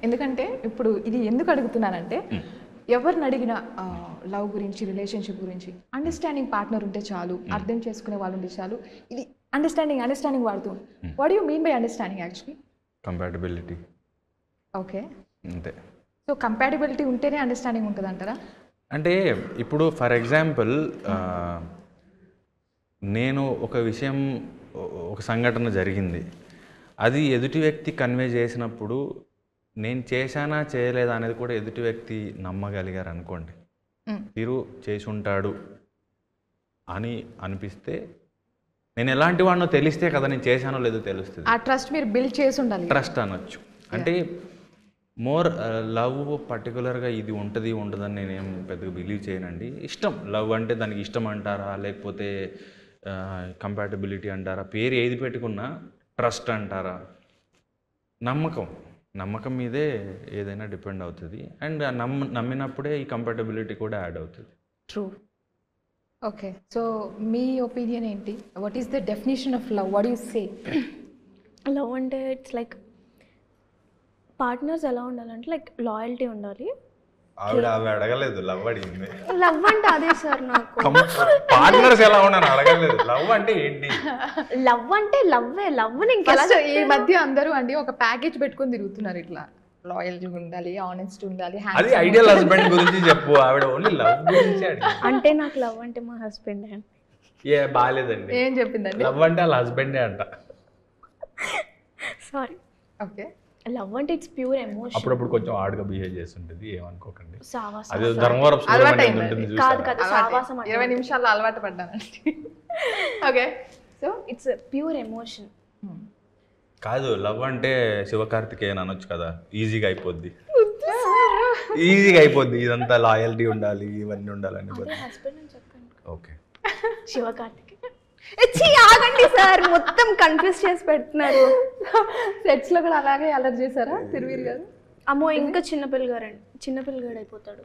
ఎందుకంటే ఇప్పుడు ఇది ఎందుకు అడుగుతున్నానంటే ఎవరిని అడిగినా లవ్ గురించి రిలేషన్షిప్ గురించి అండర్స్టాండింగ్ పార్ట్నర్ ఉంటే చాలు, అర్థం చేసుకునే వాళ్ళు ఉంటే చాలు. ఇది అండర్స్టాండింగ్ వాడుతూ what you mean by understanding actually? Compatibility. Okay, అంతే. సో కంపాటబిలిటీ ఉంటేనే అండర్స్టాండింగ్ ఉంటుంది అంటారా? అంటే ఇప్పుడు ఫర్ ఎగ్జాంపుల్ నేను ఒక విషయం, ఒక సంఘటన జరిగింది, అది ఎదుటి వ్యక్తి కన్వే చేసినప్పుడు నేను చేశానా చేయలేదా అనేది కూడా ఎదుటి వ్యక్తి నమ్మగలిగారు అనుకోండి, మీరు చేసి ఉంటాడు అని అనిపిస్తే, నేను ఎలాంటి వాడినో తెలిస్తే కదా నేను చేశానో లేదో తెలుస్తుంది. ఆ ట్రస్ట్ మీరు బిల్డ్ చేసి ఉండాలి. ట్రస్ట్ అనొచ్చు. అంటే మోర్ లవ్ పర్టికులర్గా ఇది ఉంటుంది ఉండదని నేనేం పెద్దగా బిలీవ్ చేయనండి. ఇష్టం, లవ్ అంటే దానికి ఇష్టం అంటారా, లేకపోతే కంపాటబిలిటీ అంటారా, పేరు ఏది పెట్టుకున్నా ట్రస్ట్ అంటారా, నమ్మకం మీదే ఏదైనా డిపెండ్ అవుతుంది. అండ్ నమ్మినప్పుడే ఈ కంపాటబిలిటీ కూడా యాడ్ అవుతుంది. ట్రూ. ఓకే, సో మీ ఒపీనియన్ ఏంటి? What is the definition of love? What you say? Love అంటే ఇట్స్ లైక్ పార్ట్నర్స్ ఎలా ఉండాలంటే లైక్ లాయల్టీ ఉండాలి. ఆవిడ అడగలేదు, లవ్ అడిగింది. లవ్ అంటే అదే సార్, నాకు పార్ట్నర్స్ ఎలా ఉన్నాను అడగలేదు. లవ్ అంటే ఏంటి? లవ్ అంటే లవ్వే. లవ్ ఈ మధ్య అందరూ అండి ఒక ప్యాకేజ్ పెట్టుకొని తిరుగుతున్నారు, ఇట్లా లాయల్టీ ఉండాలి, ఆనెస్ట్ ఉండాలి. అది ఐడియల్ హస్బెండ్ గురించి చెప్పు. ఆవిడ ఓన్లీ లవ్ గురించి అడిగింది. అంటే నాకు లవ్ అంటే మా హస్బెండ్ అండి. బాగాలేదండి. ఏం చెప్పిందండి? లవ్ అంటే వాళ్ళ హస్బెండే అంట. సారీ. ఓకే, లవ్ అంటే ఇట్స్ ప్యూర్ ఎమోషన్. అప్పుడప్పుడు కొంచెం ఆడుగా బిహేవ్ చేస్తుంటది, ఏమనుకోకండి. సావాసం. అది ధర్మవరం కాదు సావాసం. 20 నిమిషాల్లో అలవాటు పడ్డానండి. Okay, so it's pure emotion. కాదు, లవ్ అంటే శివకార్తికేయన్ అనొచ్చు కదా, ఈజీగా అయిపోద్ది. ఇదంతా లాయల్టీ ఉండాలి, ఇవన్నీ ఉండాలని. హస్బెండ్ అని చెప్పండి. ఓకే, శివకార్తికేయన్. ఆగండి సార్, మొత్తం కన్ఫ్యూజ్ చేసి పెడుతున్నారు. సెట్స్ లో కూడా అలాగే అలర్ట్ చేశారా తిరువీర్ గారు? అమ్మో, ఇంకా చిన్నపిల్లగాడు అయిపోతాడు.